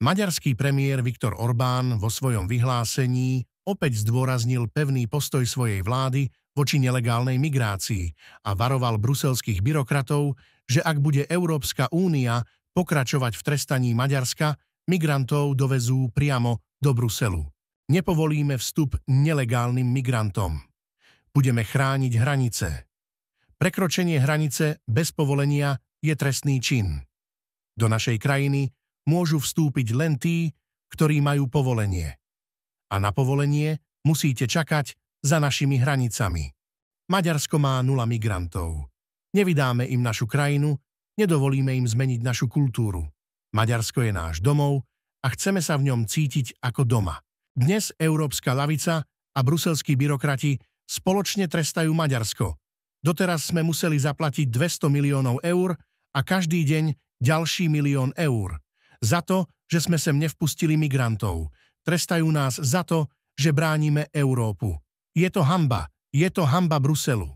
Maďarský premiér Viktor Orbán vo svojom vyhlásení opäť zdôraznil pevný postoj svojej vlády voči nelegálnej migrácii a varoval bruselských byrokratov, že ak bude Európska únia pokračovať v trestaní Maďarska, migrantov dovezú priamo do Bruselu. Nepovolíme vstup nelegálnym migrantom. Budeme chrániť hranice. Prekročenie hranice bez povolenia je trestný čin. Do našej krajiny môžu vstúpiť len tí, ktorí majú povolenie. A na povolenie musíte čakať za našimi hranicami. Maďarsko má 0 migrantov. Nevydáme im našu krajinu, nedovolíme im zmeniť našu kultúru. Maďarsko je náš domov a chceme sa v ňom cítiť ako doma. Dnes európska ľavica a bruselskí byrokrati spoločne trestajú Maďarsko. Doteraz sme museli zaplatiť 200 miliónov eur a každý deň ďalší 1 000 000 eur. Za to, že sme sem nevpustili migrantov. Trestajú nás za to, že bránime Európu. Je to hanba Bruselu.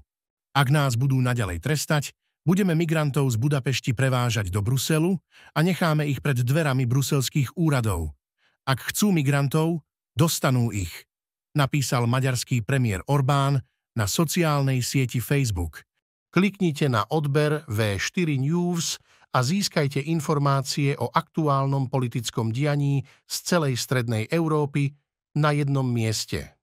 Ak nás budú naďalej trestať, budeme migrantov z Budapešti prevážať do Bruselu a necháme ich pred dverami bruselských úradov. Ak chcú migrantov, dostanú ich, napísal maďarský premiér Orbán na sociálnej sieti Facebook. Kliknite na odber V4 News a získajte informácie o aktuálnom politickom dianí z celej strednej Európy na jednom mieste.